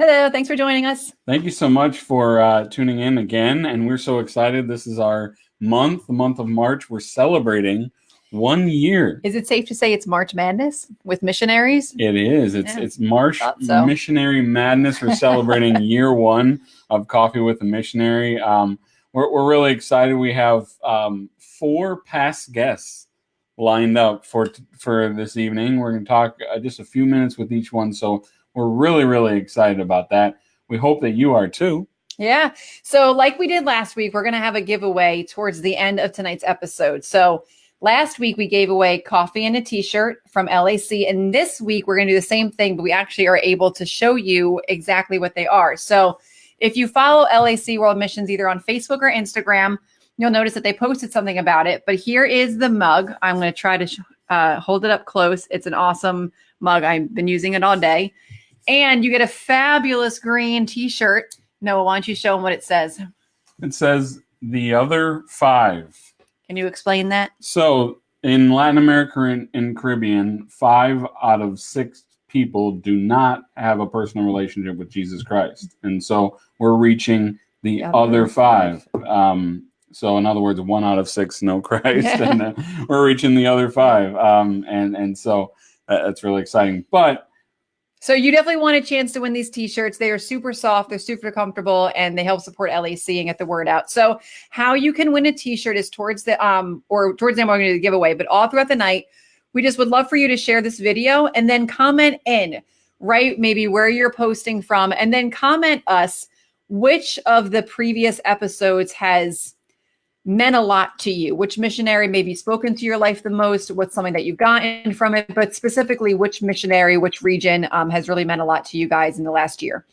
Hello, thanks for joining us. Thank you so much for tuning in again. And we're so excited. This is our month, the month of March. We're celebrating 1 year. Is it safe to say it's March Madness with missionaries? It is. It's March Missionary Madness. We're celebrating year 1 of Coffee with a Missionary. We're really excited. We have 4 past guests lined up for this evening. We're going to talk just a few minutes with each one. So we're really, really excited about that. We hope that you are too. Yeah. So like we did last week, we're going to have a giveaway towards the end of tonight's episode. So last week we gave away coffee and a t-shirt from LAC. And this week we're going to do the same thing, but we actually are able to show you exactly what they are. So if you follow LAC World Missions either on Facebook or Instagram, you'll notice that they posted something about it. But here is the mug. I'm going to try to hold it up close. It's an awesome mug. I've been using it all day. And you get a fabulous green t-shirt. Noah, why don't you show them what it says? It says the other 5. Can you explain that? So in Latin America and Caribbean, 5 out of 6 people do not have a personal relationship with Jesus Christ. And so we're reaching the other 5. So in other words, 1 out of 6 know Christ. And we're reaching the other 5. And so that's really exciting. So you definitely want a chance to win these t-shirts. They are super soft, they're super comfortable, and they help support LAC and get the word out. So how you can win a t-shirt is towards the end we're going to do the giveaway, but all throughout the night, we just would love for you to share this video and then comment in, right? Maybe where you're posting from, and then comment us which of the previous episodes has meant a lot to you, which missionary maybe spoken to your life the most, what's something that you've gotten from it, but specifically which missionary, which region has really meant a lot to you guys in the last year.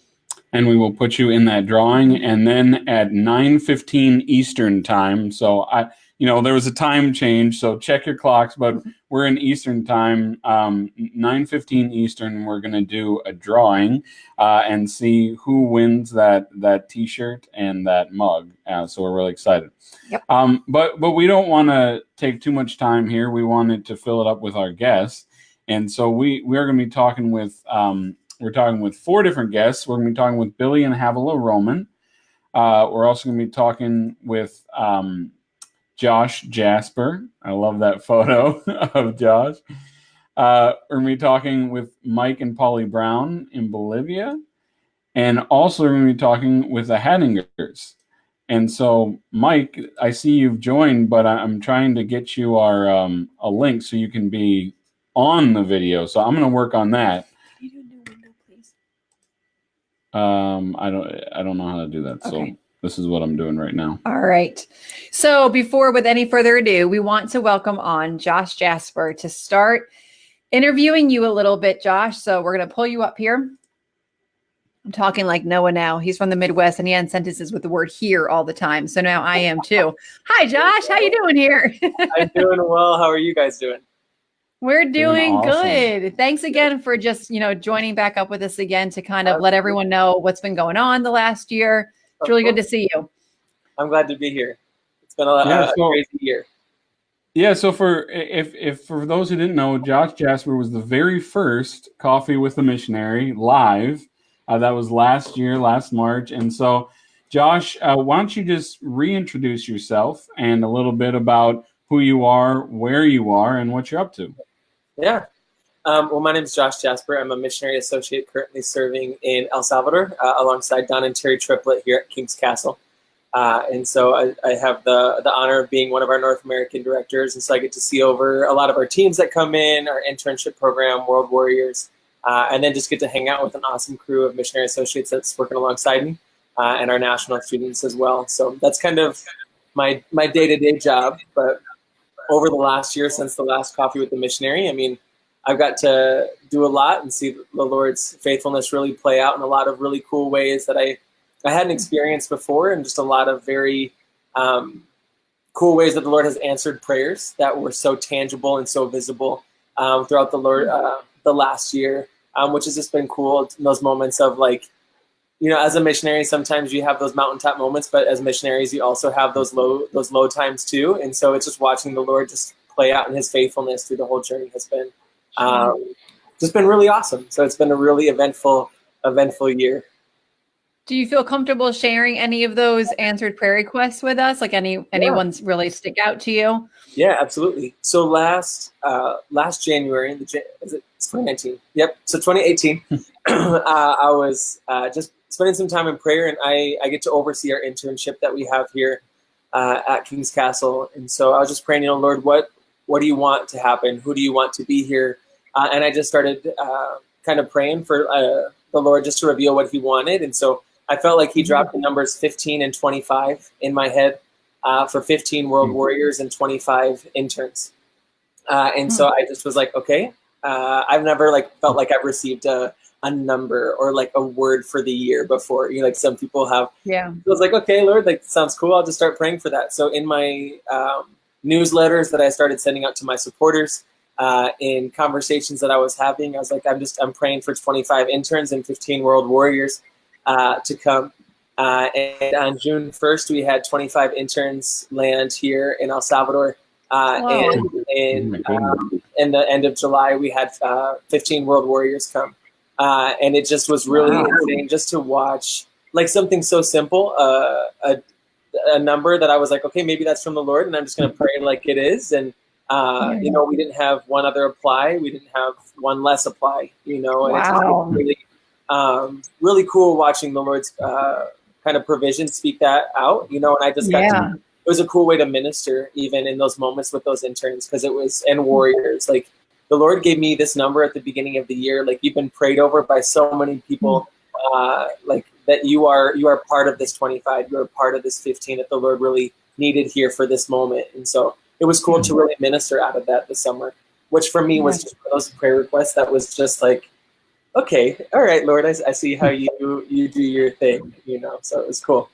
And we will put you in that drawing. And then at 9:15 Eastern time, so there was a time change, so check your clocks, but we're in Eastern time, 9:15 Eastern, we're going to do a drawing and see who wins that t-shirt and that mug. So we're really excited. Yep. But we don't want to take too much time here. We wanted to fill it up with our guests. And so we're going to be talking with, we're talking with 4 different guests. We're going to be talking with Billy and Havilah Roman. We're also going to be talking with Josh Jasper. I love that photo of Josh. We're going to be talking with Mike and Polly Brown in Bolivia. And also we're going to be talking with the Hadingers. And so, Mike, I see you've joined, but I'm trying to get you a link so you can be on the video. So I'm going to work on that. Can you do a new window, please? I don't know how to do that. Okay. So this is what I'm doing right now. All right. So with any further ado, we want to welcome on Josh Jasper to start interviewing you a little bit, Josh. So we're going to pull you up here. I'm talking like Noah now. He's from the Midwest and he ends sentences with the word here all the time. So now I am too. Hi, Josh. How you doing here? I'm doing well. How are you guys doing? We're doing awesome. Good. Thanks again for just, joining back up with us again to kind of let everyone know what's been going on the last year. It's really good to see you. I'm glad to be here. It's been a crazy year. Yeah, so for those who didn't know, Josh Jasper was the very first Coffee with a Missionary live. That was last March. And so, Josh, why don't you just reintroduce yourself and a little bit about who you are, where you are, and what you're up to. Yeah. Well, my name is Josh Jasper. I'm a missionary associate currently serving in El Salvador alongside Don and Terry Triplett here at King's Castle. And so I have the honor of being one of our North American directors. And so I get to see over a lot of our teams that come in, our internship program, World Warriors, and then just get to hang out with an awesome crew of missionary associates that's working alongside me and our national students as well. So that's kind of my day-to-day job. But over the last year, since the last Coffee with the Missionary, I mean, I've got to do a lot and see the Lord's faithfulness really play out in a lot of really cool ways that I hadn't experienced before, and just a lot of very cool ways that the Lord has answered prayers that were so tangible and so visible throughout the last year, which has just been cool. Those moments of, like, you know, as a missionary, sometimes you have those mountaintop moments, but as missionaries, you also have those low times too. And so it's just watching the Lord just play out in His faithfulness through the whole journey has been just been really awesome. So it's been a really eventful year. Do you feel comfortable sharing any of those answered prayer requests with us? Like any ones really stick out to you? Yeah, absolutely. So last January, is it 2019? Yep. So 2018, I was just spending some time in prayer, and I get to oversee our internship that we have here at King's Castle. And so I was just praying, Lord, what do you want to happen? Who do you want to be here? And I just started kind of praying for the Lord just to reveal what he wanted. And so I felt like he dropped the numbers 15 and 25 in my head. For 15 World Warriors and 25 interns. And so I just was like, okay, I've never felt like I've received a number or like a word for the year before. Like some people have. Yeah. So I was like, okay, Lord, sounds cool. I'll just start praying for that. So in my newsletters that I started sending out to my supporters, in conversations that I was having, I was like, I'm praying for 25 interns and 15 World Warriors to come. And on June 1st, we had 25 interns land here in El Salvador. And in the end of July, we had 15 World Warriors come. And it just was really insane just to watch something so simple, a number that I was like, okay, maybe that's from the Lord, and I'm just going to pray like it is. And, we didn't have one other apply. We didn't have one less apply, and it's really, really cool watching the Lord's kind of provision, speak that out, and I just got to, it was a cool way to minister even in those moments with those interns, because it was, and warriors, the Lord gave me this number at the beginning of the year, you've been prayed over by so many people, that you are part of this 25, you're part of this 15 that the Lord really needed here for this moment. And so it was cool to really minister out of that this summer, which for me was just one of those prayer requests that was just okay, all right, Lord, I see how you do your thing, so it was cool.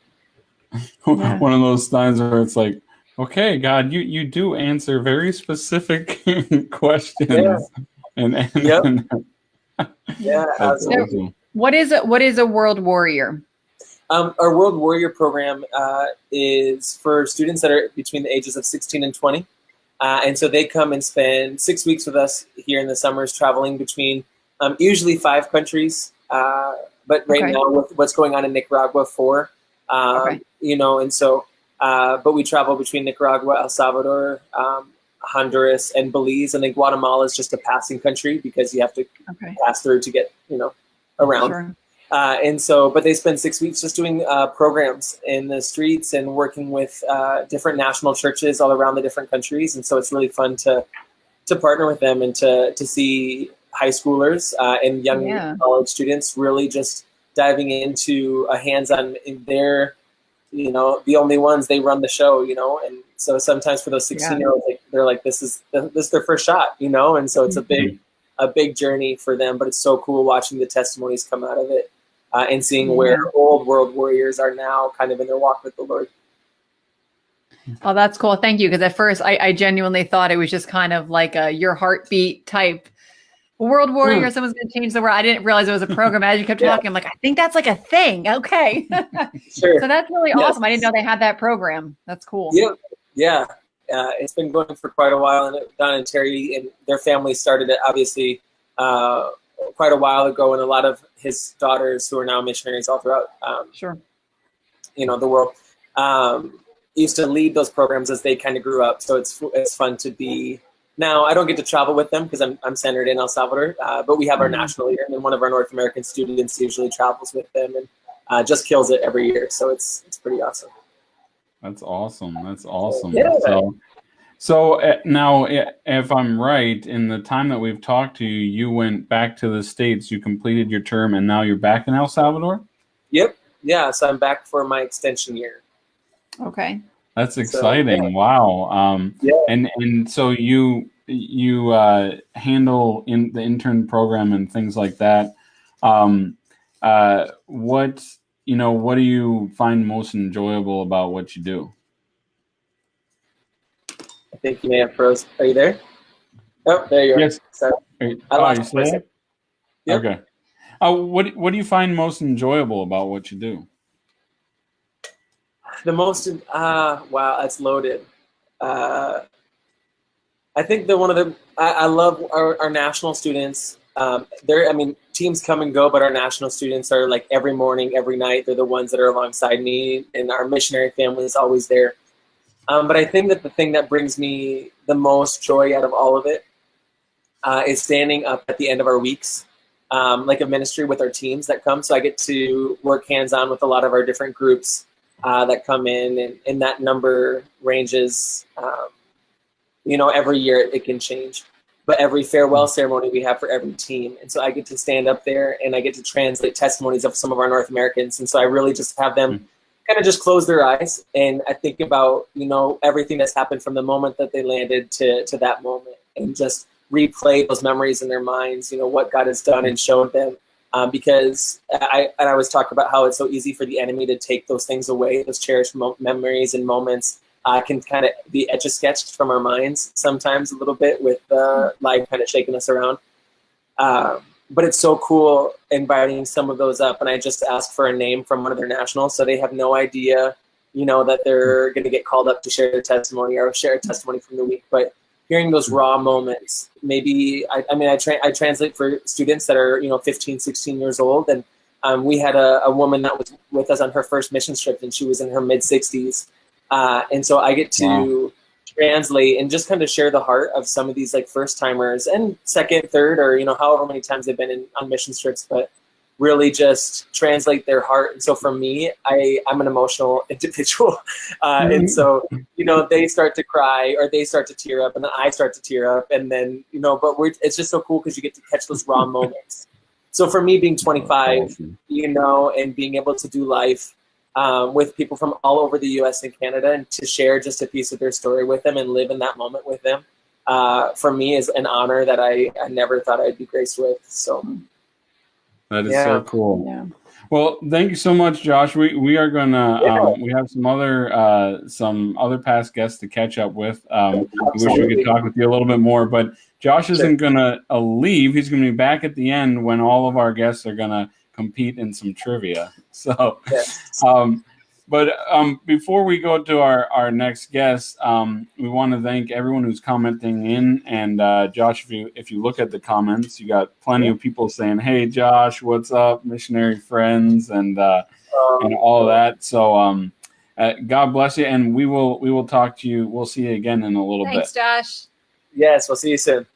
One of those times where it's like, okay, God, you do answer very specific questions. Absolutely. Awesome. What is a World Warrior? Our World Warrior program is for students that are between the ages of 16 and 20. And so they come and spend 6 weeks with us here in the summers, traveling between usually 5 countries, but right now with what's going on in Nicaragua, 4, and so, but we travel between Nicaragua, El Salvador, Honduras, and Belize, and then Guatemala is just a passing country because you have to pass through to get, around. Sure. And so, but they spend 6 weeks just doing programs in the streets and working with different national churches all around the different countries. And so it's really fun to partner with them and to see high schoolers and young college students really just diving into a hands-on in their, the only ones, they run the show, and so sometimes for those 16-year-olds, they're like, this is their first shot, and so it's a big journey for them, but it's so cool watching the testimonies come out of it and seeing where old World Warriors are now kind of in their walk with the Lord. Oh, that's cool. Thank you. Because at first I genuinely thought it was just kind of like a your heartbeat type World Warrior. Someone's going to change the world. I didn't realize it was a program. As you kept talking, I'm like, I think that's like a thing. Okay. Sure. So that's really awesome. I didn't know they had that program. That's cool. Yeah. It's been going for quite a while. And Don and Terry and their family started it obviously quite a while ago. And a lot of his daughters who are now missionaries all throughout the world used to lead those programs as they kind of grew up. So it's fun to be. Now, I don't get to travel with them because I'm centered in El Salvador, but we have our national year, and then one of our North American students usually travels with them and just kills it every year. So it's pretty awesome. That's awesome. That's awesome. Yeah. So now, if I'm right, in the time that we've talked to you, you went back to the States, you completed your term, and now you're back in El Salvador? Yep. Yeah, so I'm back for my extension year. Okay. That's exciting. So, wow. And so you handle in the intern program and things like that. What do you find most enjoyable about what you do? I think you may have froze. Are you there? Oh, there you are. Yes. So, I lost you. Yep. Okay. What do you find most enjoyable about what you do? The most, wow, that's loaded. I think I love our national students teams come and go, but our national students are like every morning, every night. They're the ones that are alongside me, and our missionary family is always there. But I think that the thing that brings me the most joy out of all of it is standing up at the end of our weeks, like a ministry with our teams that come. So I get to work hands-on with a lot of our different groups that come in, and that number ranges, every year it can change. But every farewell ceremony we have for every team. And so I get to stand up there and I get to translate testimonies of some of our North Americans. And so I really just have them kind of just close their eyes. And I think about, everything that's happened from the moment that they landed to that moment, and just replay those memories in their minds, what God has done and showed them. Because I always talk about how it's so easy for the enemy to take those things away, those cherished memories and moments. Can kind of be etch-a-sketched from our minds sometimes a little bit, with life kind of shaking us around. But it's so cool inviting some of those up, and I just ask for a name from one of their nationals, so they have no idea, that they're going to get called up to share their testimony or share a testimony from the week. But hearing those raw moments, maybe, I translate for students that are, 15, 16 years old, and we had a woman that was with us on her first mission trip, and she was in her mid-60s. And so I get to translate and just kind of share the heart of some of these like first timers and second, third, or, however many times they've been on mission trips, but really just translate their heart. And so for me, I'm an emotional individual. And so, they start to cry or they start to tear up, and then I start to tear up, and then, but it's just so cool because you get to catch those raw moments. So for me, being 25, and being able to do life with people from all over the U.S. and Canada, and to share just a piece of their story with them and live in that moment with them, for me is an honor that I never thought I'd be graced with. So that is so cool. Yeah. Well, thank you so much, Josh. We are gonna we have some other past guests to catch up with. We wish we could talk with you a little bit more, but Josh isn't gonna leave. He's gonna be back at the end when all of our guests are gonna compete in some trivia. So, but before we go to our next guest, we want to thank everyone who's commenting in. And Josh, if you look at the comments, you got plenty of people saying, "Hey, Josh, what's up, missionary friends," and all of that. So, God bless you, and we will talk to you. We'll see you again in a little bit. Thanks, Josh. Yes, we'll see you soon.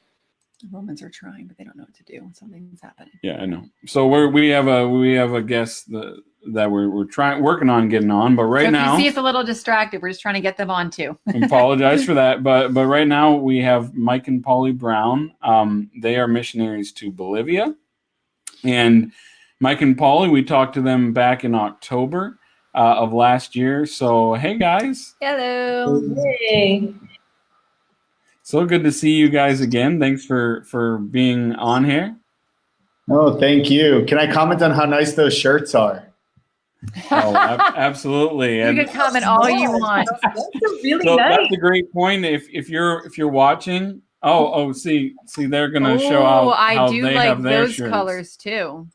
The Romans are trying, but they don't know what to do. Something's happening. Yeah, I know. So we have a guest that we're working on getting on, but right now, if you see us a little distracted, we're just trying to get them on too. Apologize for that, but right now we have Mike and Polly Brown. They are missionaries to Bolivia, and Mike and Polly, we talked to them back in October of last year. So hey guys. Hello. Hey. So good to see you guys again. Thanks for being on here. Oh, thank you. Can I comment on how nice those shirts are? Oh, absolutely. You can comment all you want. That's really nice. That's a great point. If you're watching, see, they're gonna show how I do they like have their those shirts. colors too.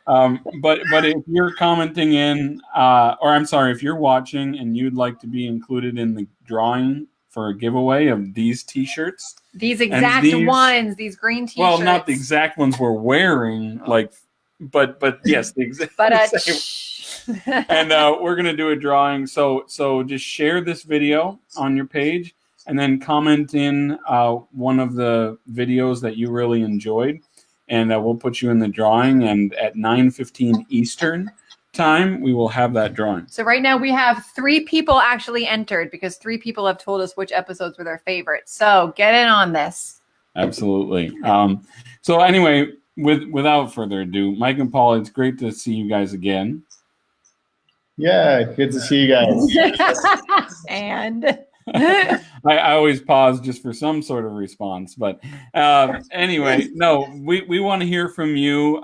But if you're commenting in, or I'm sorry, if you're watching and you'd like to be included in the drawing for a giveaway of these T-shirts, these exact ones, these green T-shirts. Well, not the exact ones we're wearing, but yes, the exact same. And we're gonna do a drawing. So just share this video on your page, and then comment in one of the videos that you really enjoyed, and we'll put you in the drawing. And at 9:15 Eastern time, we will have that drawing. So right now we have 3 people actually entered, because 3 people have told us which episodes were their favorites. So get in on this. Absolutely. So anyway, without further ado, Mike and Paul, it's great to see you guys again. Yeah, good to see you guys. And I always pause just for some sort of response, but anyway, no, we want to hear from you.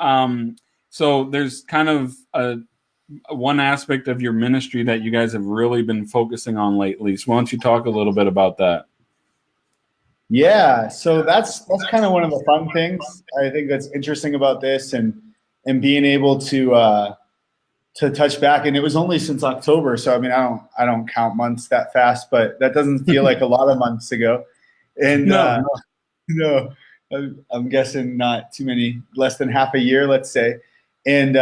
So there's kind of one aspect of your ministry that you guys have really been focusing on lately. So why don't you talk a little bit about that? Yeah, so that's kind of one of the fun things I think that's interesting about this, and being able to touch back. And it was only since October, so I mean I don't count months that fast, but that doesn't feel like a lot of months ago. And no. I'm guessing not too many, less than half a year, let's say. And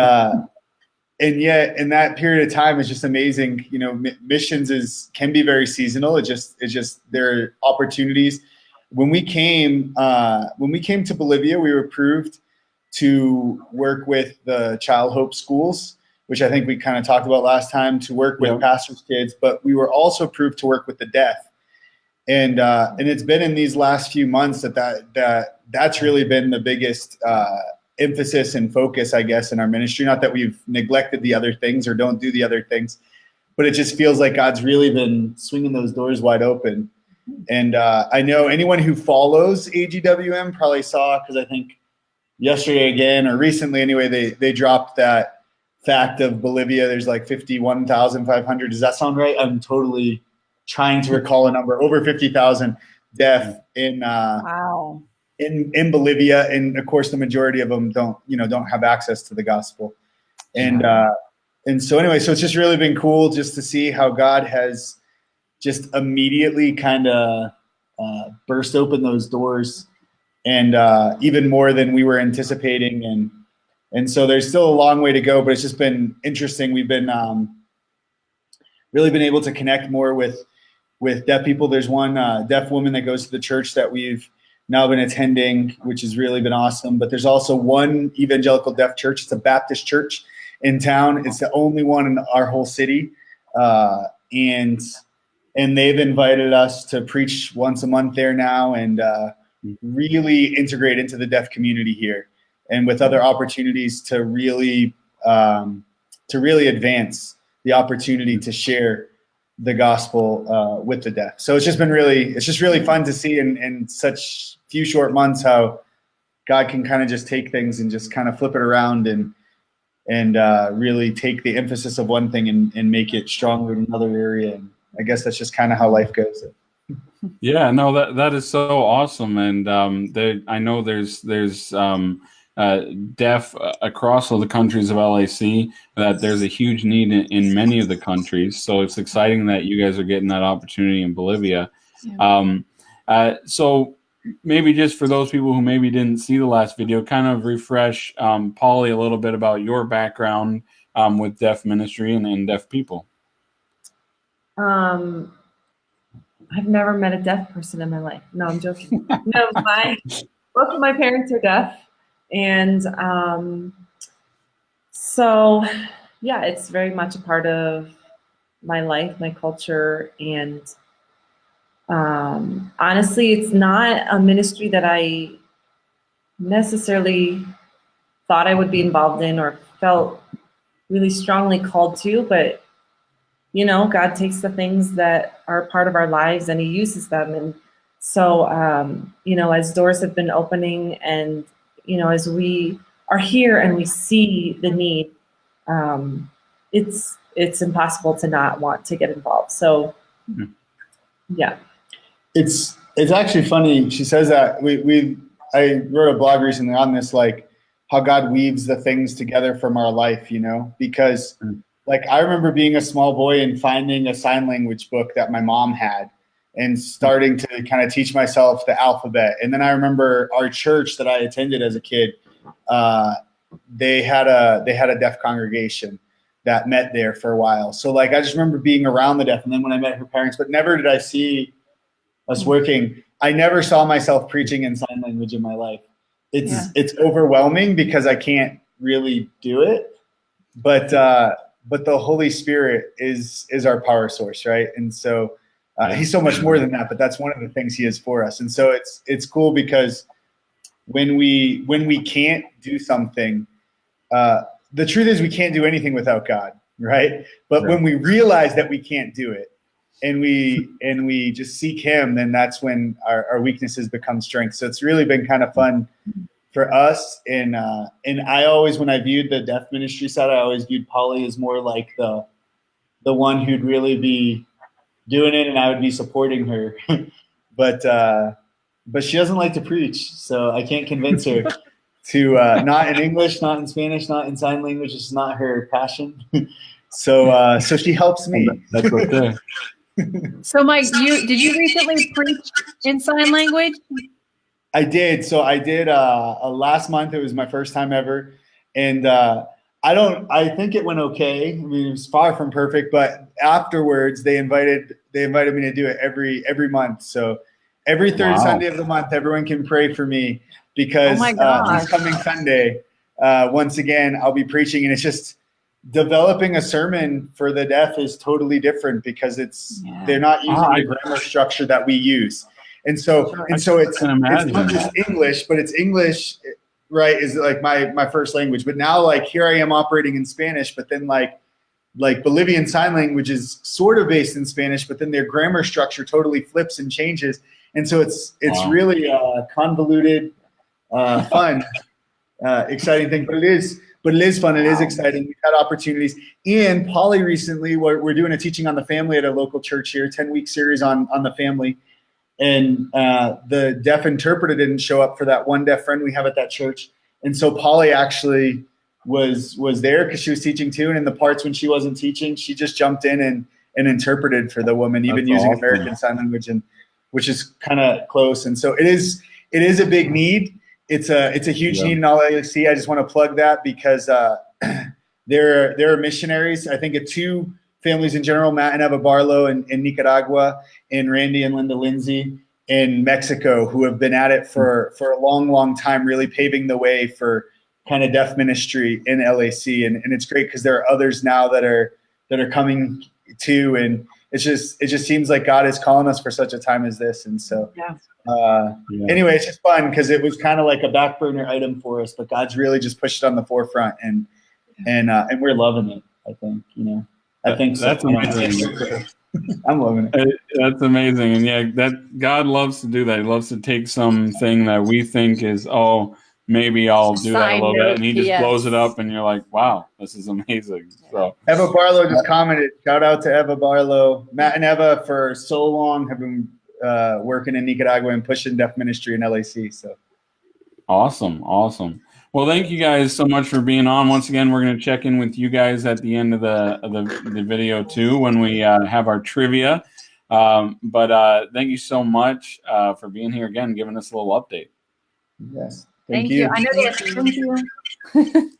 yet in that period of time, it's just amazing. You know, missions can be very seasonal. It's just there are opportunities. When we came to Bolivia, we were approved to work with the Child Hope schools, which I think we kind of talked about last time, to work with pastors' kids, but we were also approved to work with the deaf. And it's been in these last few months that's really been the biggest emphasis and focus, I guess, in our ministry. Not that we've neglected the other things or don't do the other things, but it just feels like God's really been swinging those doors wide open. And I know anyone who follows AGWM probably saw, because I think yesterday again, or recently anyway, they dropped that fact of Bolivia. There's like 51,500. Does that sound right? I'm totally trying to recall a number. Over 50,000 deaf in Wow. in Bolivia, and of course the majority of them don't have access to the gospel. And so anyway, so it's just really been cool just to see how God has just immediately kind of burst open those doors, and even more than we were anticipating. And so there's still a long way to go, but it's just been interesting. We've been really been able to connect more with deaf people. There's one deaf woman that goes to the church that we've now been attending, which has really been awesome. But there's also one evangelical deaf church. It's a Baptist church in town. It's the only one in our whole city. And they've invited us to preach once a month there now, and really integrate into the deaf community here, and with other opportunities to really advance the opportunity to share the gospel with the deaf. So it's just really fun to see in such few short months how God can kind of just take things and just kind of flip it around and really take the emphasis of one thing and make it stronger in another area. And I guess that's just kind of how life goes. Yeah, no, that is so awesome. And I know there's deaf across all the countries of LAC, that there's a huge need in many of the countries. So it's exciting that you guys are getting that opportunity in Bolivia. Yeah. So maybe just for those people who maybe didn't see the last video, kind of refresh Polly a little bit about your background with deaf ministry and deaf people. I've never met a deaf person in my life. No, I'm joking. No, both of my parents are deaf. And so, yeah, it's very much a part of my life, my culture. And honestly, it's not a ministry that I necessarily thought I would be involved in or felt really strongly called to, but you know, God takes the things that are part of our lives and he uses them. And so, you know, as doors have been opening and, you know, as we are here and we see the need, it's impossible to not want to get involved. So, yeah. It's actually funny. She says that I wrote a blog recently on this, like how God weaves the things together from our life, you know, because like I remember being a small boy and finding a sign language book that my mom had and starting to kind of teach myself the alphabet. And then I remember our church that I attended as a kid, they had a deaf congregation that met there for a while. So like I just remember being around the deaf, and then when I met her parents, but never did I see us working. I never saw myself preaching in sign language in my life. It's overwhelming because I can't really do it, but the Holy Spirit is our power source, right? And so he's so much more than that, but that's one of the things he is for us. And so it's cool because when we can't do something, the truth is we can't do anything without God, right? But when we realize that we can't do it and we just seek him, then that's when our weaknesses become strength. So it's really been kind of fun for us. And I always, when I viewed the deaf ministry side, I always viewed Polly as more like the one who'd really be doing it, and I would be supporting her. but she doesn't like to preach, so I can't convince her to not in English, not in Spanish, not in sign language. It's not her passion. So she helps me. That's okay. So Mike, did you recently preach in sign language? I did. So I did last month. It was my first time ever, and I think it went okay. I mean, it was far from perfect, but afterwards they invited me to do it every month. So every third Sunday of the month, everyone can pray for me because this coming Sunday, once again, I'll be preaching, and it's just developing a sermon for the deaf is totally different because they're not using the grammar structure that we use. And so it's not just English, but it's English, right, is like my first language. But now, like, here I am operating in Spanish, but then like Bolivian Sign Language is sort of based in Spanish, but then their grammar structure totally flips and changes. And so it's really convoluted, fun, exciting thing. But it is fun. It is exciting. We've had opportunities. And Polly recently, we're doing a teaching on the family at a local church here, 10-week series on the family. And the deaf interpreter didn't show up for that one deaf friend we have at that church. And so Polly actually was there because she was teaching too. And in the parts when she wasn't teaching, she just jumped in and interpreted for the woman, even using American Sign Language, and which is kind of close. And so it is a big need. It's a huge need in all LAC. I just want to plug that because there are missionaries. I think of two families in general, Matt and Eva Barlow in Nicaragua, and Randy and Linda Lindsay in Mexico, who have been at it for a long, long time, really paving the way for kind of deaf ministry in LAC. And it's great because there are others now that are coming too. And it just seems like God is calling us for such a time as this. And so anyway, it's just fun because it was kind of like a back burner item for us, but God's really just pushed it on the forefront, and we're loving it, I think, I think so. That's amazing. I'm loving it. That's amazing. And that God loves to do that. He loves to take something that we think is, maybe I'll do that a little bit, and he just blows it up, and you're like, wow, this is amazing. So Eva Barlow just commented, shout out to Eva Barlow. Matt and Eva for so long have been working in Nicaragua and pushing deaf ministry in LAC. So awesome. Well, thank you guys so much for being on. Once again, we're going to check in with you guys at the end of the video too, when we have our trivia. But thank you so much for being here again, giving us a little update. Yes. Thank you. I know thank you.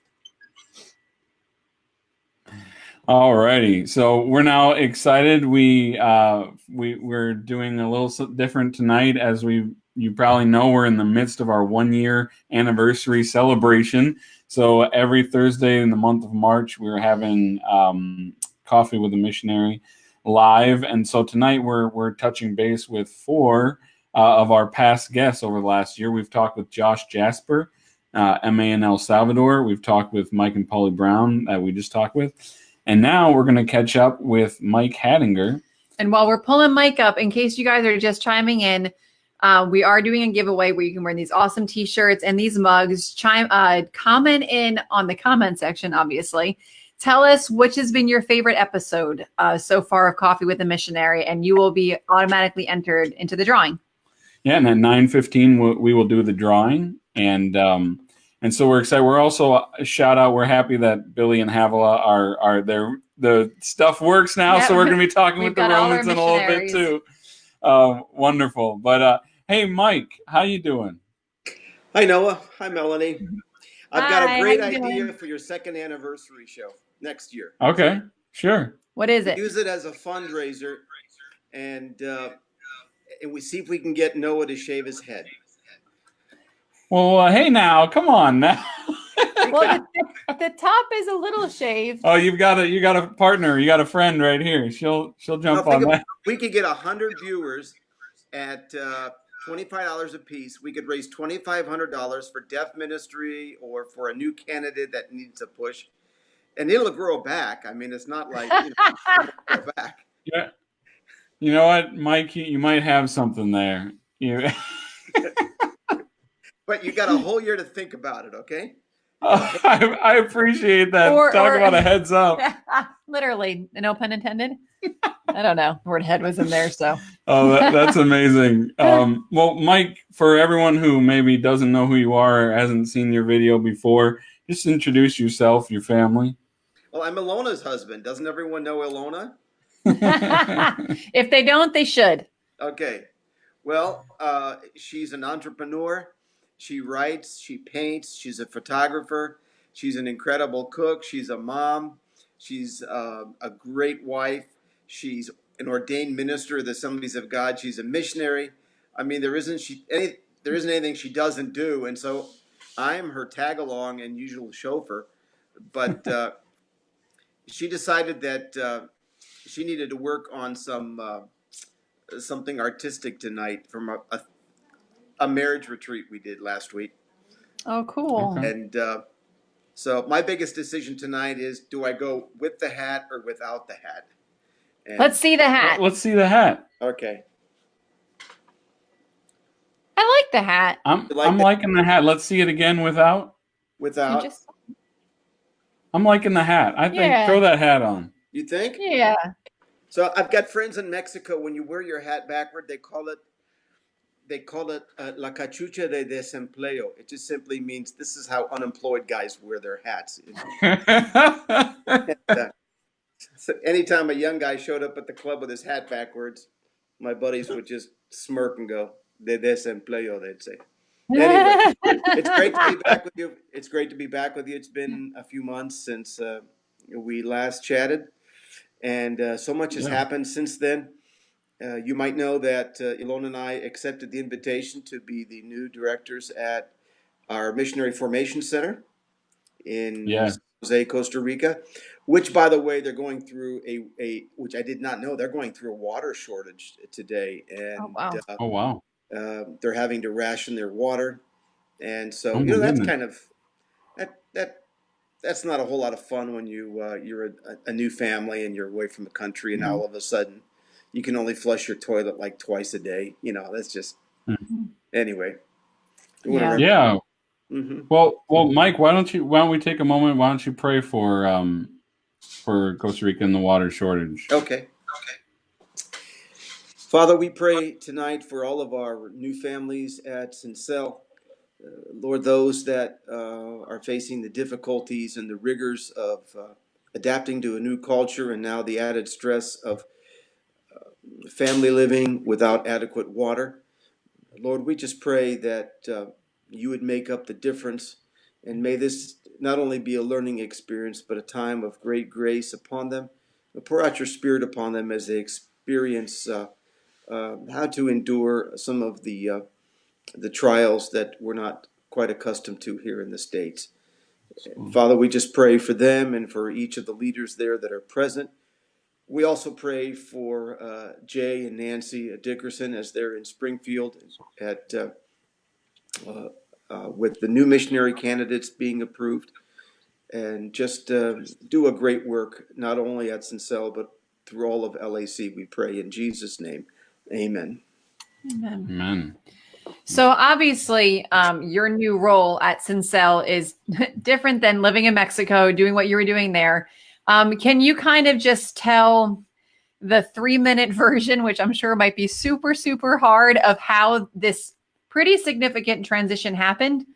All righty. So we're now excited. We're doing a little different tonight, as you probably know, we're in the midst of our 1-year anniversary celebration. So every Thursday in the month of March, we're having Coffee with a Missionary live. And so tonight we're touching base with 4 of our past guests over the last year. We've talked with Josh Jasper, MA in El Salvador. We've talked with Mike and Polly Brown that we just talked with. And now we're going to catch up with Mike Hadinger. And while we're pulling Mike up, in case you guys are just chiming in, we are doing a giveaway where you can wear these awesome t-shirts and these mugs. Comment in on the comment section, obviously. Tell us which has been your favorite episode so far of Coffee with a Missionary, and you will be automatically entered into the drawing. Yeah, and at 9:15 we will do the drawing, and so we're excited. We're also a shout out. We're happy that Billy and Havilah are there. The stuff works now, so we're going to be talking with the Romans in a little bit too. Wonderful. But hey, Mike, how you doing? Hi, Noah. Hi, Melanie. I've got a great idea for your second anniversary show next year. Okay, sure. What is it? Use it as a fundraiser, and we see if we can get Noah to shave his head. Well, hey, now, come on now. Well, the top is a little shaved. Oh, you got a partner, you got a friend right here. She'll jump on that. We could get 100 viewers at $25 a piece. We could raise $2,500 for deaf ministry or for a new candidate that needs a push, and it'll grow back. I mean, it's not like it'll grow back. Yeah. You know what, Mike? You might have something there. But you got a whole year to think about it, okay? I appreciate that. Talk about a heads up. Literally, no pun intended. I don't know. The word head was in there, so. Oh, that's amazing. Well, Mike, for everyone who maybe doesn't know who you are or hasn't seen your video before, just introduce yourself, your family. Well, I'm Ilona's husband. Doesn't everyone know Ilona? If they don't, they should. Okay. Well, she's an entrepreneur. She writes, she paints, she's a photographer. She's an incredible cook. She's a mom. She's a great wife. She's an ordained minister of the Assemblies of God. She's a missionary. I mean, there isn't anything she doesn't do. And so I'm her tag along and usual chauffeur. But she decided that she needed to work on something artistic tonight from a marriage retreat we did last week. Oh, cool. Okay. And so my biggest decision tonight is, do I go with the hat or without the hat? And, Let's see the hat. Let's see the hat. Okay. I like the hat. I'm like that? liking the hat. Let's see it again without. Without? You just, I'm liking the hat. I think Yeah. throw that hat on. You think? yeah. So I've got friends in Mexico. When you wear your hat backward, they call it la cachucha de desempleo. It just simply means this is how unemployed guys wear their hats. So anytime a young guy showed up at the club with his hat backwards, my buddies would just smirk and go, de desempleo, they'd say. Anyway, it's great to be back with you. It's great to be back with you. It's been a few months since we last chatted, and so much has happened since then. You might know that Ilona and I accepted the invitation to be the new directors at our Missionary Formation Center in San Jose, Costa Rica, which, by the way, they're going through which I did not know, they're going through a water shortage today. And Oh, wow. they're having to ration their water. And so, Oh, that's kind of, that's not a whole lot of fun when you're a new family and you're away from the country, and all of a sudden you can only flush your toilet like twice a day. That's just, anyway. Yeah. Mm-hmm. Well, Mike, why don't we take a moment? Why don't you pray for Costa Rica and the water shortage? Okay. Father, we pray tonight for all of our new families at Sincel. Lord, those that are facing the difficulties and the rigors of adapting to a new culture, and now the added stress of family living without adequate water. Lord, we just pray that you would make up the difference, and may this not only be a learning experience, but a time of great grace upon them. Pour out your Spirit upon them as they experience how to endure some of the trials that we're not quite accustomed to here in the States. Father, we just pray for them and for each of the leaders there that are present. We also pray for Jay and Nancy Dickerson as they're in Springfield at with the new missionary candidates being approved, and just do a great work, not only at Sincel, but through all of LAC. We pray in Jesus' name. Amen. Amen. So obviously, your new role at Sincel is different than living in Mexico, doing what you were doing there. Can you kind of just tell the 3-minute version, which I'm sure might be super, super hard, of how this pretty significant transition happened?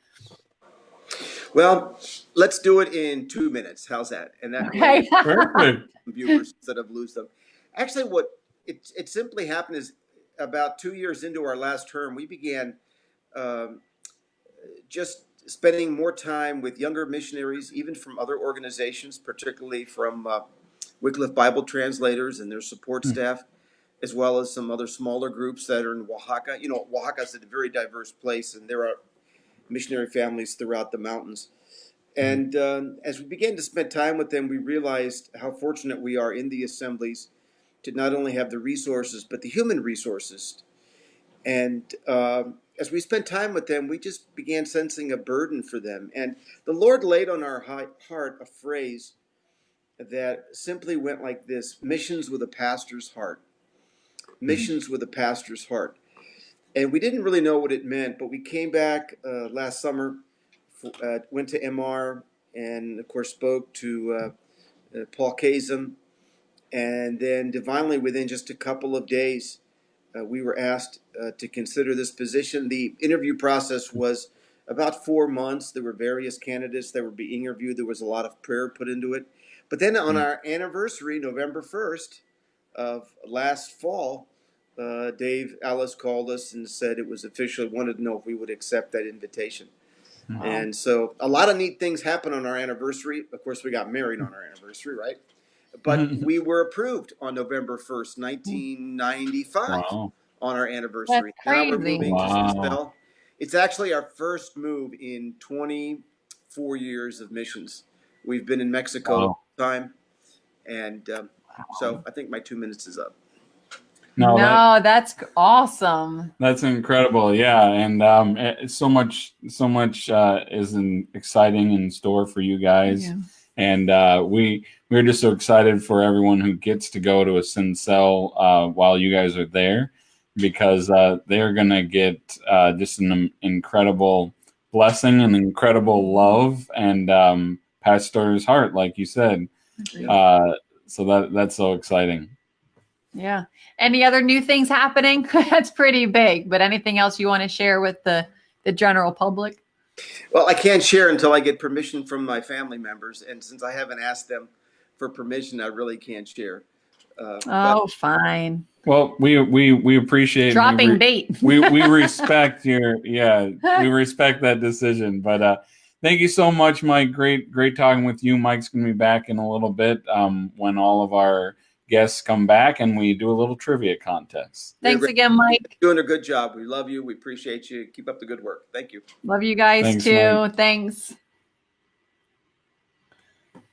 Well, let's do it in 2 minutes. How's that? And that Okay. Perfect. viewers instead of lose them. Actually, what it simply happened is about 2 years into our last term, we began just spending more time with younger missionaries, even from other organizations, particularly from Wycliffe Bible translators and their support staff, as well as some other smaller groups that are in Oaxaca. Oaxaca is a very diverse place, and there are missionary families throughout the mountains. And as we began to spend time with them, we realized how fortunate we are in the assemblies to not only have the resources, but the human resources. And as we spent time with them, we just began sensing a burden for them. And the Lord laid on our heart a phrase that simply went like this: missions with a pastor's heart. Missions with a pastor's heart. And we didn't really know what it meant, but we came back last summer, went to MR, and of course spoke to Paul Kazem. And then divinely, within just a couple of days, we were asked to consider this position. The interview process was about 4 months. There were various candidates that were being interviewed. There was a lot of prayer put into it. But then on our anniversary, November 1st of last fall, Dave Ellis called us and said it was official, wanted to know if we would accept that invitation. Wow. And so a lot of neat things happened on our anniversary. Of course, we got married on our anniversary, right? But we were approved on November 1st, 1995 Wow. on our anniversary. That's Now we're crazy. moving to Wow. Swissville. It's actually our first move in 24 years of missions. We've been in Mexico Wow. all the time. And so I think my 2 minutes is up. No, that's awesome. that's incredible. Yeah, and so much is exciting in store for you guys. Yeah. And we're just so excited for everyone who gets to go to a Sincel while you guys are there, because they're gonna get just an incredible blessing and incredible love and pastor's heart, like you said. So that's so exciting. Yeah. Any other new things happening? That's pretty big, but anything else you want to share with the general public? Well, I can't share until I get permission from my family members. And since I haven't asked them for permission, I really can't share. Fine. Well, we appreciate Dropping bait. we respect we respect that decision. But thank you so much, Mike. Great talking with you. Mike's gonna be back in a little bit when all of our guests come back and we do a little trivia contest. Thanks again, Mike. Doing a good job. We love you. We appreciate you. Keep up the good work. Thank you. Love you guys. Thanks, too. Mike. Thanks.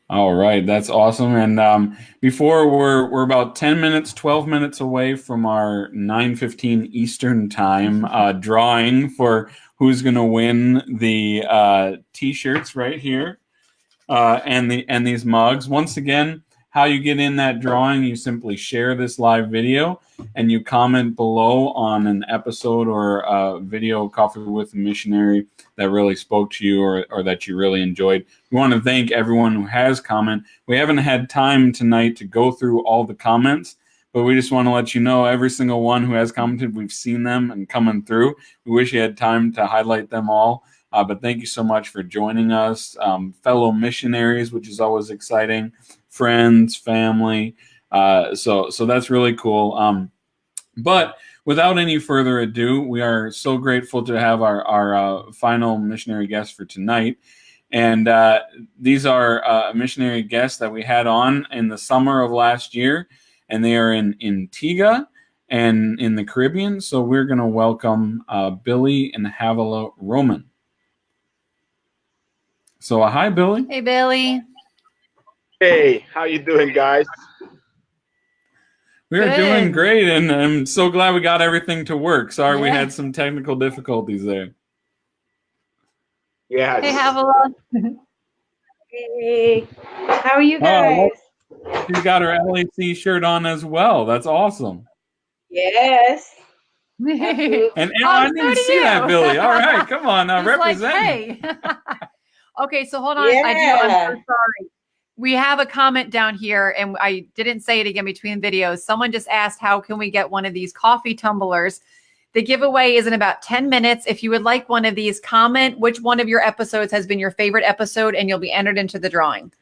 All right, that's awesome. And before we're about 10 minutes, 12 minutes away from our 9:15 Eastern time drawing for who's going to win the T-shirts right here and these mugs. Once again, how you get in that drawing, you simply share this live video and you comment below on an episode or a video, Coffee with a Missionary, that really spoke to you or that you really enjoyed. We want to thank everyone who has commented. We haven't had time tonight to go through all the comments, but we just want to let you know every single one who has commented, we've seen them and coming through. We wish you had time to highlight them all. But thank you so much for joining us, fellow missionaries, which is always exciting, friends, family. So that's really cool. But without any further ado, we are so grateful to have our final missionary guest for tonight. And these are missionary guests that we had on in the summer of last year, and they are in Antigua and in the Caribbean. So we're going to welcome Billy and Havilah Roman. So hi, Billy. Hey, Billy. Hey, how you doing, guys? We are Good. doing great, and I'm so glad we got everything to work. Sorry, we had some technical difficulties there. Yeah. Hey, Havilah. Hey, how are you guys? She's got her LAC shirt on as well. That's awesome. Yes. And I didn't see that, Billy. All right, come on now, represent. Like, hey. Okay, so hold on. I'm so sorry. We have a comment down here, and I didn't say it again between videos. Someone just asked, how can we get one of these coffee tumblers? The giveaway is in about 10 minutes. If you would like one of these, comment which one of your episodes has been your favorite episode, and you'll be entered into the drawing.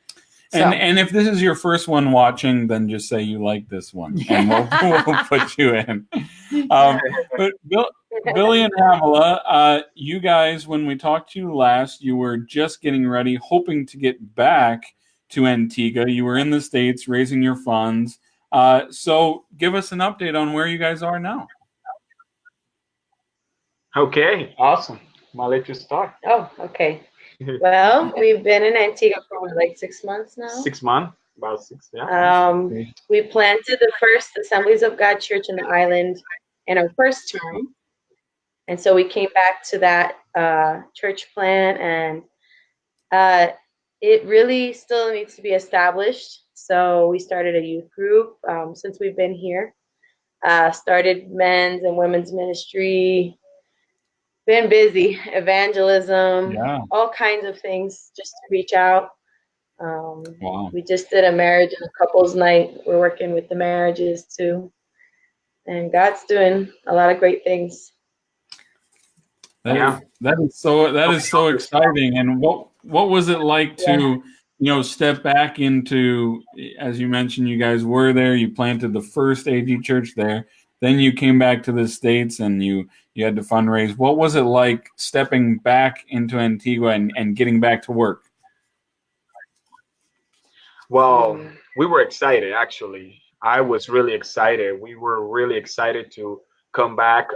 So. And if this is your first one watching, then just say you like this one, and we'll put you in. But Billy and Havilah, you guys, when we talked to you last, you were just getting ready, hoping to get back to Antigua. You were in the States raising your funds. So give us an update on where you guys are now. Okay, awesome. I'll let you start. Oh, okay. Well, we've been in Antigua for like 6 months now. 6 months, about 6. Yeah. We planted the first Assemblies of God Church in the island in our first term, and so we came back to that church plant, and it really still needs to be established. So we started a youth group since we've been here. Started men's and women's ministry. Been busy, evangelism, all kinds of things just to reach out. Wow. We just did a marriage and a couples night. We're working with the marriages too. And God's doing a lot of great things. That is so exciting. And what was it like to step back into, as you mentioned, you guys were there, you planted the first AG church there, then you came back to the States and you had to fundraise. What was it like stepping back into Antigua and getting back to work? Well, we were excited, actually. I was really excited. We were really excited to come back,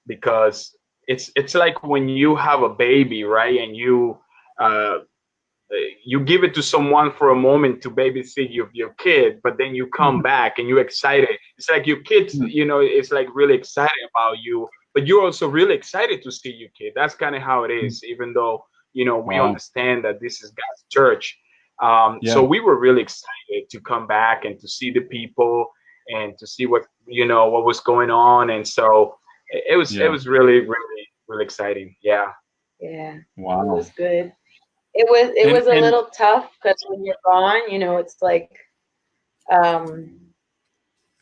because it's like when you have a baby, right? And uh, you give it to someone for a moment to babysit your kid, but then you come back and you're excited. It's like your kids, it's like really excited about you, but you're also really excited to see your kid. That's kind of how it is, even though, we Wow. understand that this is God's church. Yeah. So we were really excited to come back and to see the people and to see what was going on. And so it was really, really, really exciting. Yeah. Yeah. Wow. It was good. It was a And- little tough because when you're gone, it's like,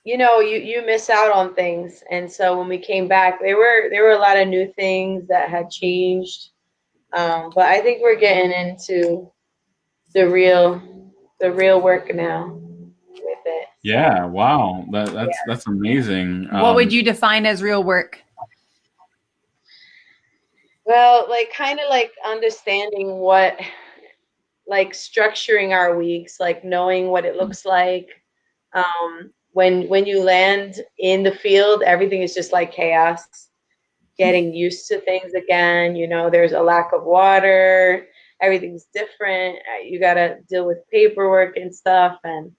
you miss out on things. And so when we came back, there were a lot of new things that had changed. But I think we're getting into the real work now with it. Yeah. Wow. That's amazing. What would you define as real work? Well, like kind of like understanding what, like structuring our weeks, like knowing what it looks like. When you land in the field, everything is just like chaos. Getting used to things again, there's a lack of water, everything's different. You got to deal with paperwork and stuff, and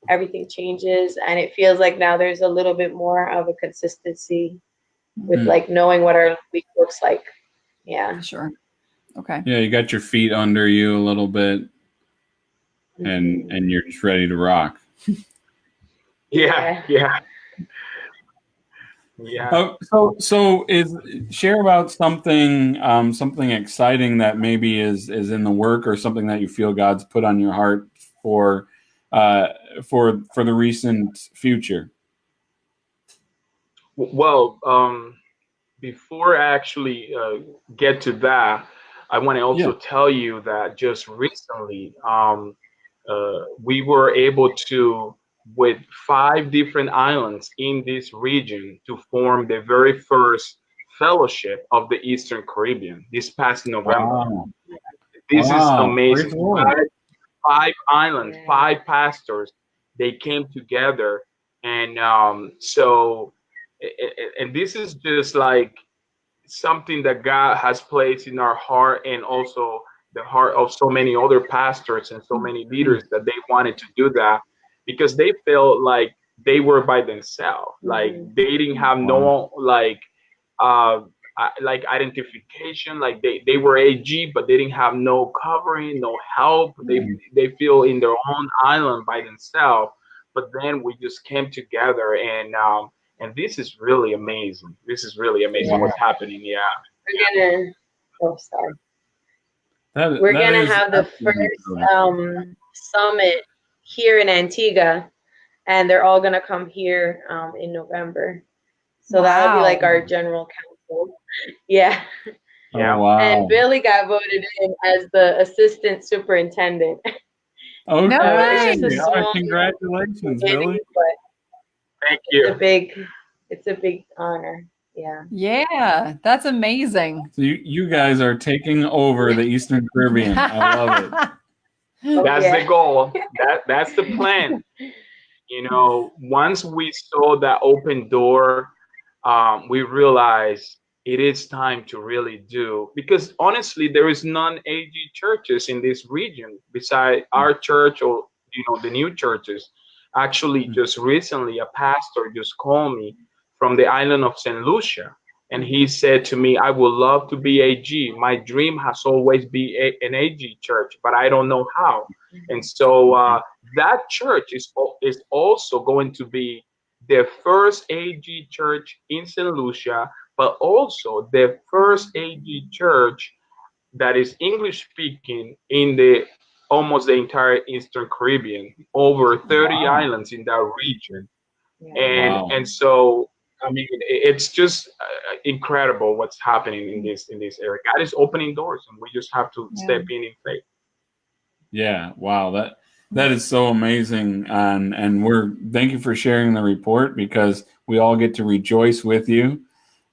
everything changes. And it feels like now there's a little bit more of a consistency with like knowing what our week looks like. Yeah. Sure. Okay. Yeah, you got your feet under you a little bit, and you're just ready to rock. Yeah. So share about something exciting that maybe is in the work, or something that you feel God's put on your heart for the recent future. Well, before I actually get to that, I want to also tell you that just recently we were able to, with 5 different islands in this region, to form the very first fellowship of the Eastern Caribbean this past November. Wow. This is amazing. Praise the Lord. 5 islands, 5 pastors, they came together. And and this is just like something that God has placed in our heart, and also the heart of so many other pastors and so many leaders, that they wanted to do that because they felt like they were by themselves. Like they didn't have no like identification. Like they were AG, but they didn't have no covering, no help. They feel in their own island by themselves. But then we just came together, and this is really amazing. This is really amazing what's happening. Yeah. We're gonna have the first summit here in Antigua, and they're all gonna come here in November. So that'll be like our general council. Yeah. Yeah. Oh, wow. And Billy got voted in as the assistant superintendent. Okay. No way. It's just a small Congratulations, beginning, Billy. but Thank you. it's a big honor. Yeah. Yeah, that's amazing. So you guys are taking over the Eastern Caribbean. I love it. That's the goal. That's the plan. Once we saw that open door, we realized it is time to really do, because honestly, there is non-AG churches in this region beside our church, or the new churches. Actually, just recently, a pastor just called me from the island of St. Lucia, and he said to me, "I would love to be AG. My dream has always been an AG church, but I don't know how." And so that church is also going to be the first AG church in St. Lucia, but also the first AG church that is English speaking in almost the entire Eastern Caribbean, over 30 islands in that region. And so, I mean, it's just incredible what's happening in this area. God is opening doors, and we just have to step in faith. Yeah. Wow. That is so amazing. And thank you for sharing the report, because we all get to rejoice with you.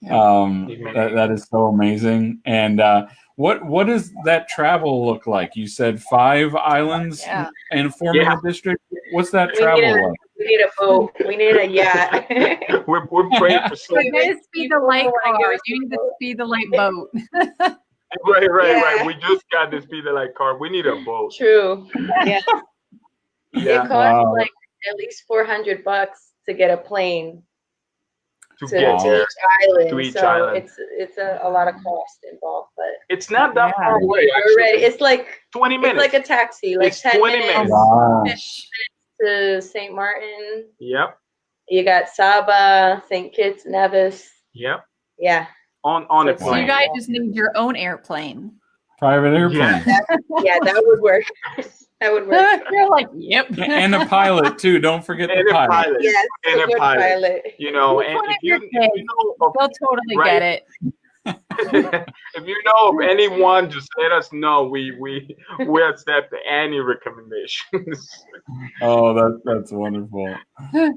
That is so amazing. And what does that travel look like? You said 5 islands and forming a district. What's that travel like? We need a boat. We need a yacht. we're praying for so You need to speed the light car. You need to speed the light boat. Right. We just got this speed the light car. We need a boat. True. Yeah. Yeah. It costs like at least $400 to get a plane to to get there. each island. To each so island. it's a lot of cost involved, but it's not that far away. We're ready. It's like 20 minutes. It's like a taxi, like it's 10 20 minutes. Wow. 15 minutes to St. Martin. Yep. You got Saba, St. Kitts, Nevis. Yep. Yeah. On a So plane. you guys just need your own airplane. Private airplane. That would work. That would work. You're like, yep. And a pilot too. Don't forget the pilot. Yes, and a good pilot. You know, and if you know, they'll totally get it. if you know of anyone, just let us know. We accept any recommendations. Oh, that's wonderful.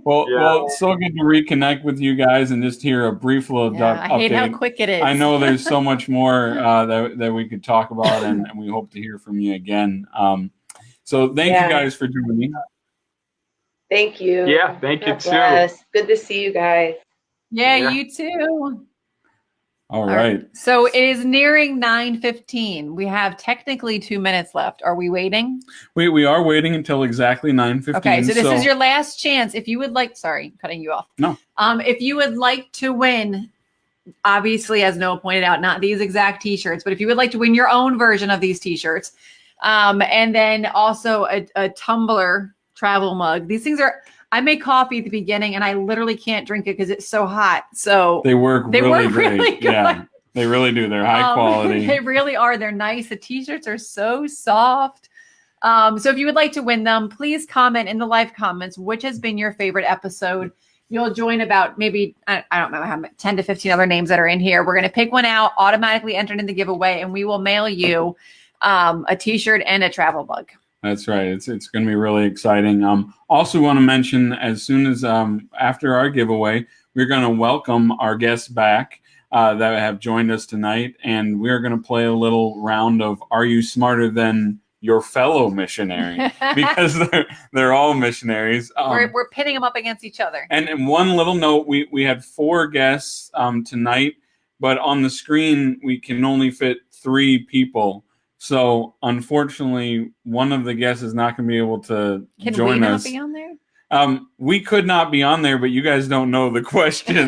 Well, so good to reconnect with you guys and just hear a brief little update. I hate how quick it is. I know there's so much more that we could talk about, and we hope to hear from you again. So thank you guys for joining. Thank you. Yeah, thank you too. Bless. Good to see you guys. Yeah, you too. All right. So it is nearing 9:15. We have technically 2 minutes left. Are we waiting? We are waiting until exactly 9:15. Okay, so this is your last chance. If you would like, sorry, cutting you off. No. If you would like to win, obviously, as Noah pointed out, not these exact T-shirts, but if you would like to win your own version of these T-shirts, and then also a tumbler travel mug. These things are. I make coffee at the beginning, and I literally can't drink it because it's so hot. So they work really great. Good. Yeah, they really do. They're high quality. They really are. They're nice. The T-shirts are so soft. So if you would like to win them, please comment in the live comments which has been your favorite episode. You'll join about maybe, I don't know how many, 10 to 15 other names that are in here. We're going to pick one out, automatically enter in the giveaway, and we will mail you a T-shirt and a travel mug. That's right. It's going to be really exciting. Also want to mention, as soon as after our giveaway, we're going to welcome our guests back that have joined us tonight, and we're going to play a little round of Are You Smarter Than Your Fellow Missionary? Because they're all missionaries. We're pitting them up against each other. And one little note, we had 4 guests tonight, but on the screen we can only fit 3 people. So unfortunately, one of the guests is not going to be able to join us. Can we not be on there? We could not be on there, but you guys don't know the questions.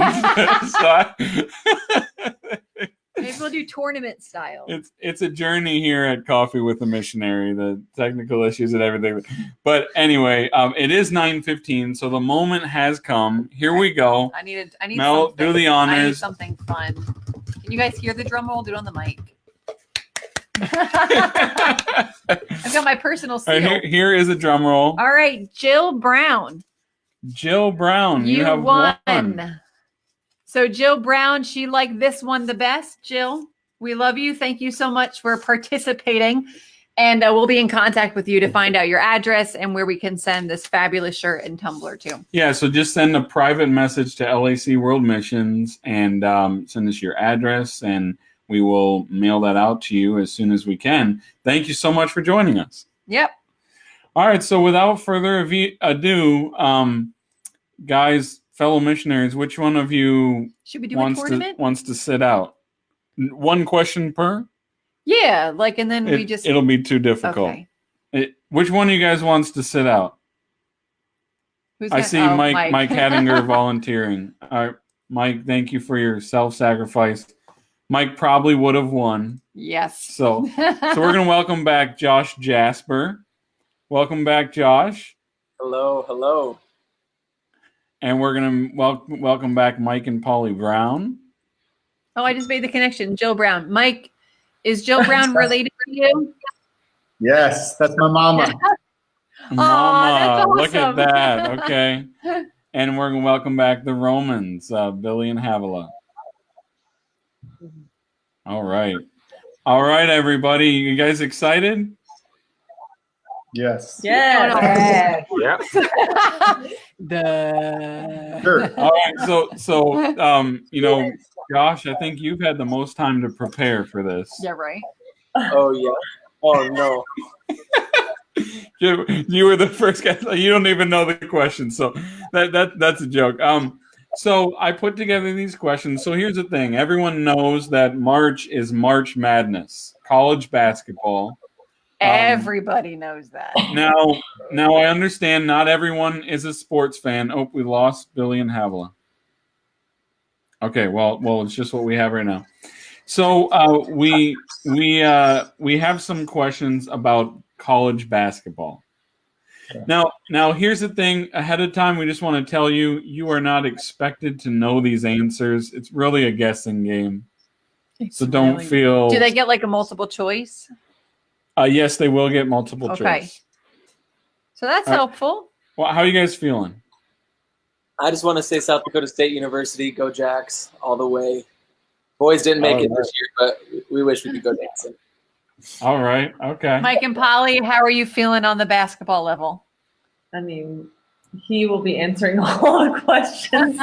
Maybe we'll do tournament style. It's a journey here at Coffee with a Missionary, the technical issues and everything. But anyway, it is 9:15, so the moment has come. Here we go. I need Mel, something. do the honors. I need something fun. Can you guys hear the drum roll? Do it on the mic. I've got my personal seal. Right, here is a drum roll. All right, Jill Brown. Jill Brown, you have won. So Jill Brown, she liked this one the best. Jill, we love you. Thank you so much for participating. And we'll be in contact with you to find out your address and where we can send this fabulous shirt and tumbler to. Yeah, so just send a private message to LAC World Missions and send us your address, and we will mail that out to you as soon as we can. Thank you so much for joining us. Yep. All right, so without further ado, guys, fellow missionaries, which one of you should we do a tournament? Wants to sit out? One question per? Yeah, and then it'll be too difficult. Okay. Which one of you guys wants to sit out? I see Mike Hadinger volunteering. All right, Mike, thank you for your self-sacrifice. Mike probably would have won. Yes. So we're going to welcome back Josh Jasper. Welcome back, Josh. Hello. And we're going to welcome back Mike and Polly Brown. Oh, I just made the connection. Jill Brown. Mike, is Jill Brown related to you? Yes, that's my mama. Mama, that's awesome. Look at that. Okay. And we're going to welcome back the Romans, Billy and Havilah. All right, everybody. You guys excited? Yes. Yeah. Sure. All right, so Josh, I think you've had the most time to prepare for this. Yeah, right. Oh yeah. Oh no. You were the first guy. You don't even know the question, so that's a joke. So I put together these questions. So here's the thing: everyone knows that March is March Madness, college basketball. Everybody knows that. Now I understand not everyone is a sports fan. Oh, we lost Billy and Havilah. Okay, well, it's just what we have right now. So we have some questions about college basketball. Now here's the thing. Ahead of time, we just want to tell you, you are not expected to know these answers. It's really a guessing game. So don't feel. Do they get like a multiple choice? Yes, they will get multiple choice. So that's helpful. Well, how are you guys feeling? I just want to say South Dakota State University, go Jacks, all the way. Boys didn't make it this year, but we wish we could go dancing. All right. Okay. Mike and Polly, how are you feeling on the basketball level? I mean, he will be answering all the questions.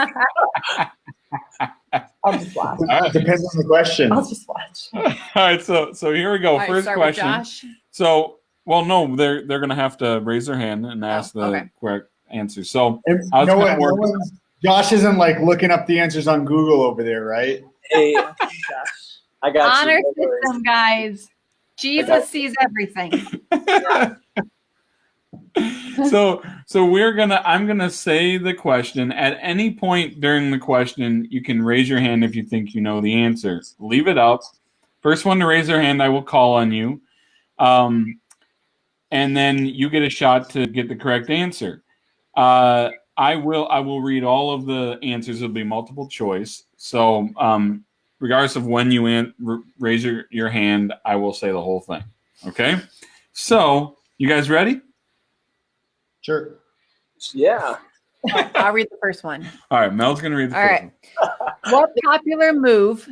I'll just watch. Depends on the question. I'll just watch. All right. So here we go. All right, First start with question. Josh. So, well, no, they're going to have to raise their hand and ask the correct answer. So, Josh isn't like looking up the answers on Google over there, right? Hey, I got Honor you. system, guys. Jesus sees everything. So I'm gonna say the question. At any point during the question, you can raise your hand if you think you know the answer. Leave it up. First one to raise their hand, I will call on you. And then you get a shot to get the correct answer. I will read all of the answers. It'll be multiple choice. So regardless of when you raise your hand, I will say the whole thing. Okay? So, you guys ready? Sure. Yeah. I'll read the first one. All right, Mel's going to read the first one. What popular move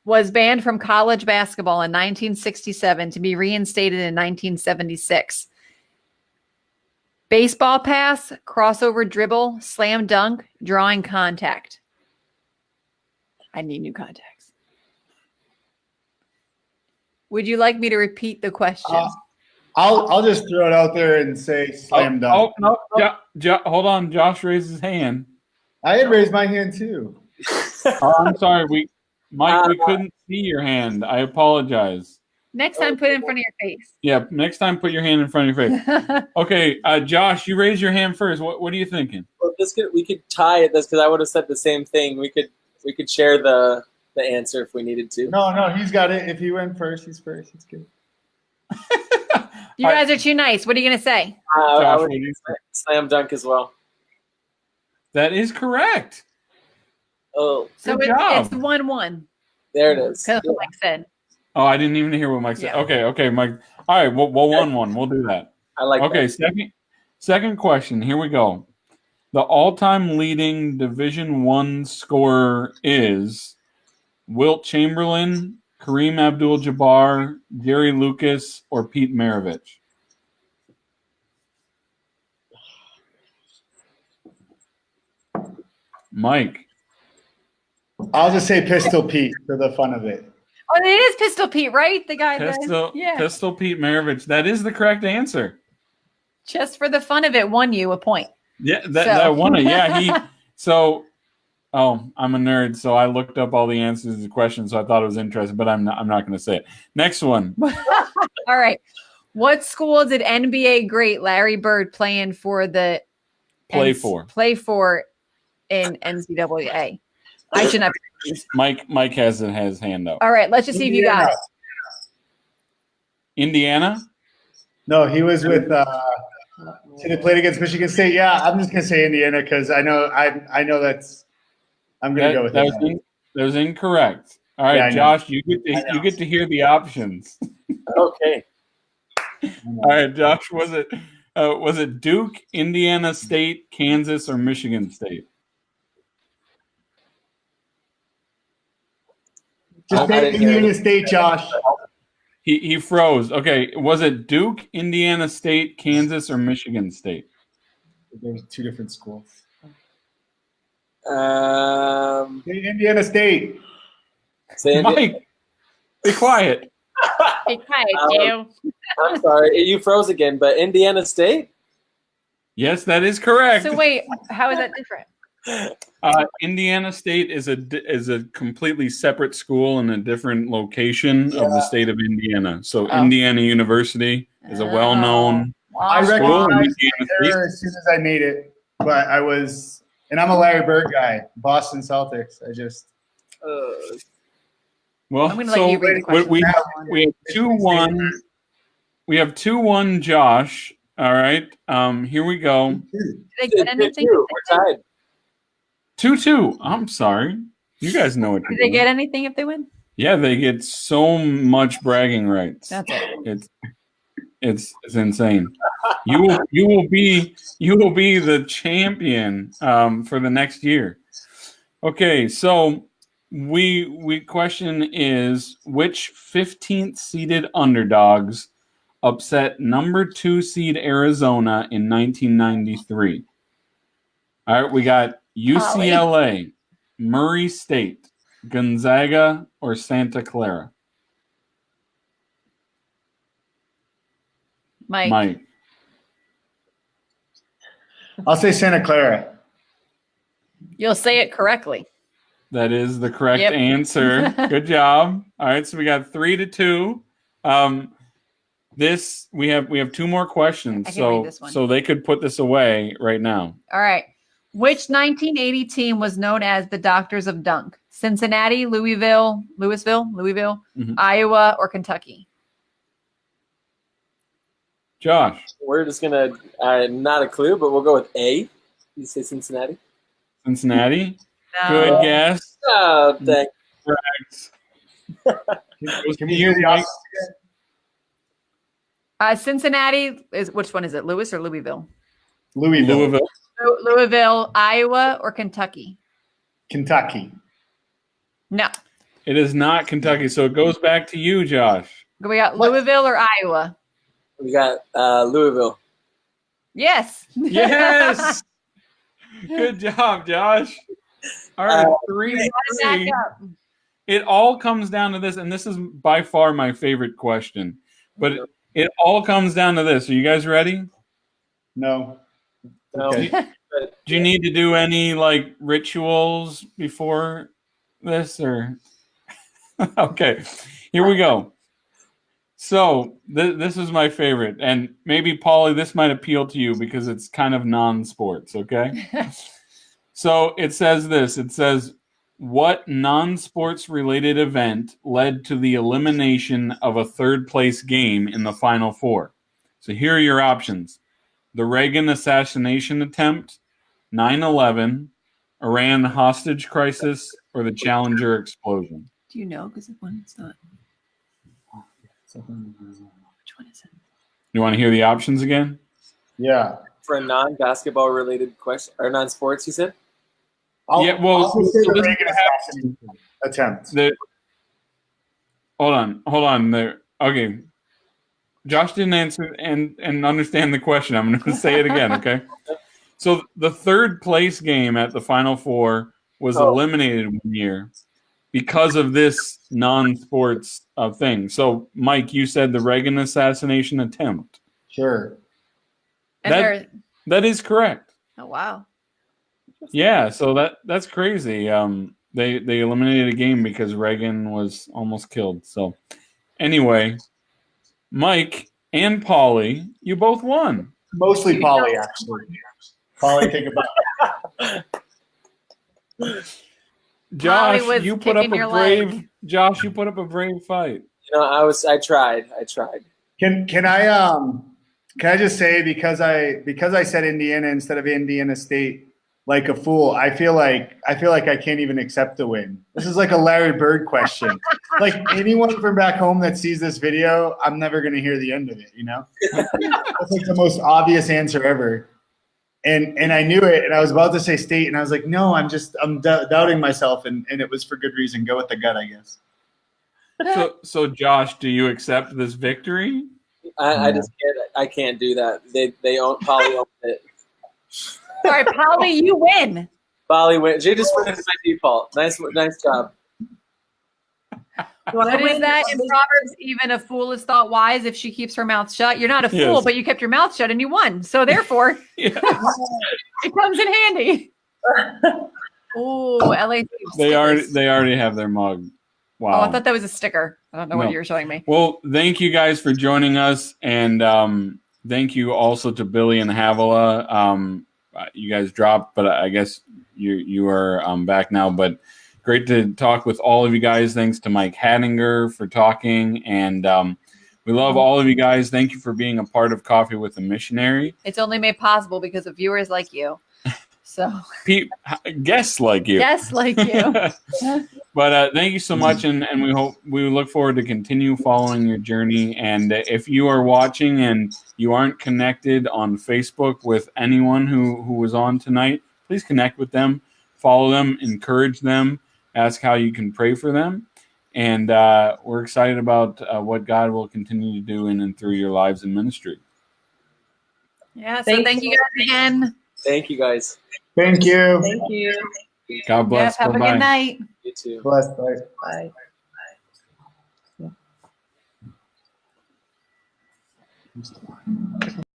was banned from college basketball in 1967 to be reinstated in 1976? Baseball pass, crossover dribble, slam dunk, drawing contact. I need new contacts. Would you like me to repeat the question? I'll just throw it out there and say slam dunk. Oh no! Hold on, Josh raised his hand. I had raised my hand too. I'm sorry, we couldn't see your hand. I apologize. Next time, put it in front of your face. Yeah, next time, put your hand in front of your face. Okay, Josh, you raised your hand first. What are you thinking? Well, we could tie at this because I would have said the same thing. We could share the answer if we needed to. No, he's got it. If he went first, he's first. It's good. You guys are too nice. What are you going to say? I would slam dunk as well. That is correct. Oh, so good job. It's 1-1. There it is. That's what Mike said. Oh, I didn't even hear what Mike said. Yeah. Okay, Mike. All right, well, 1-1. We'll do that. I like that. Okay, second question. Here we go. The all-time leading Division I scorer is Wilt Chamberlain, Kareem Abdul-Jabbar, Jerry Lucas, or Pete Maravich? Mike. I'll just say Pistol Pete for the fun of it. Oh, it is Pistol Pete, right? The guy Pistol Pete Maravich. That is the correct answer. Just for the fun of it, won you a point. Yeah, that won it. Yeah, I'm a nerd, so I looked up all the answers to the questions, so I thought it was interesting, but I'm not going to say it. Next one. All right. What school did NBA great Larry Bird play in for the play for in NCAA? I should not. Mike has his hand up. All right, let's just see if you got it. Indiana? No, he was with. They played against Michigan State. Yeah, I'm just gonna say Indiana because I know that's. I'm gonna go with that. That was incorrect. All right, Josh, you get to hear the options. Okay. All right, Josh, was it Duke, Indiana State, Kansas, or Michigan State? Just say Indiana State, Josh. He froze. Okay, was it Duke, Indiana State, Kansas, or Michigan State? There's two different schools. Indiana State. Mike, be quiet. Be quiet, I'm sorry, you froze again. But Indiana State. Yes, that is correct. So wait, how is that different? Indiana State is a completely separate school in a different location of the state of Indiana. So Indiana University is a well-known I school. recognized her as soon as I made it, but and I'm a Larry Bird guy, Boston Celtics. Well, I'm gonna let you read the question. we have 2-1. We have 2-1, Josh. All right. Here we go. Did they get anything? We're tied. 2-2. I'm sorry. You guys know what. Did they get anything if they win? Yeah, they get so much bragging rights. That's it. It's insane. You will be the champion for the next year. Okay, so we question is which 15th seeded underdogs upset number 2 seed Arizona in 1993. All right, we got UCLA, Murray State, Gonzaga, or Santa Clara. Mike. I'll say Santa Clara. You'll say it correctly. That is the correct answer. Good job. All right, so we got 3-2. We have 2 more questions, I can read this one. so they could put this away right now. All right. Which 1980 team was known as the Doctors of Dunk? Cincinnati, Louisville, Iowa, or Kentucky? Josh. We're just gonna not a clue, but we'll go with A. You say Cincinnati. Cincinnati. No. Good guess. Oh, thank. Can we hear the options again? Cincinnati is which one is it? Lewis or Louisville? Louisville. Louisville, Iowa, or Kentucky? Kentucky. No. It is not Kentucky, so it goes back to you, Josh. We got Louisville or Iowa? We got Louisville. Yes. Yes. Good job, Josh. All right, 3-3. It all comes down to this, and this is by far my favorite question. But it all comes down to this. Are you guys ready? No. Okay. Do you need to do any rituals before this, or? Okay, here we go. So this is my favorite, and maybe Paulie, this might appeal to you because it's kind of non-sports. Okay. So it says this. It says, what non-sports related event led to the elimination of a third-place game in the Final Four? So here are your options. The Reagan assassination attempt, 9/11, Iran hostage crisis, or the Challenger explosion. Do you know? Because one's not. Which one is it? You want to hear the options again? Yeah. For a non-basketball related question or non-sports, you said? I'll say the this Reagan assassination attempt. Hold on. There. Okay. Josh didn't answer and understand the question. I'm going to say it again, okay? So the third place game at the Final Four was eliminated one year because of this non-sports thing. So, Mike, you said the Reagan assassination attempt. Sure. That is correct. Oh, wow. Yeah, so that's crazy. They eliminated a game because Reagan was almost killed. So, anyway, Mike and Paulie, you both won. Mostly Paulie, actually. Paulie, think about it. Josh, you put up a brave. Josh, you put up a brave fight. I tried. Can I just say because I said Indiana instead of Indiana State like a fool, I feel like I can't even accept the win. This is like a Larry Bird question. Like anyone from back home that sees this video, I'm never gonna hear the end of it, It's like the most obvious answer ever. And I knew it, and I was about to say State, and I was like, no, I'm doubting myself, and it was for good reason. Go with the gut, I guess. So Josh, do you accept this victory? I just can't. I can't do that. They own Paulie owns it. All right, Polly, you win. Bali win. Jay just went by default. Nice job. What is that in Proverbs? Even a fool is thought wise if she keeps her mouth shut. You're not a fool, Yes. but you kept your mouth shut and you won. So therefore, Yeah. it comes in handy. Oh, LA. They already have their mug. Wow. Oh, I thought that was a sticker. I don't know what you were showing me. Well, thank you guys for joining us, and thank you also to Billy and Havilah. You guys dropped, but I guess you are back now. But great to talk with all of you guys. Thanks to Mike Hadinger for talking, and we love all of you guys. Thank you for being a part of Coffee with a Missionary. It's only made possible because of viewers like you. So Guests like you. Guests like you. But thank you so much, and we look forward to continue following your journey. And if you are watching and you aren't connected on Facebook with anyone who was on tonight, please connect with them, follow them, encourage them, ask how you can pray for them. And we're excited about what God will continue to do in and through your lives and ministry. Yeah, so thank you guys again. Thank you guys. Thank you. Thank you. God bless. Yes, have Bye-bye. a good night. You too. Bless. Bye.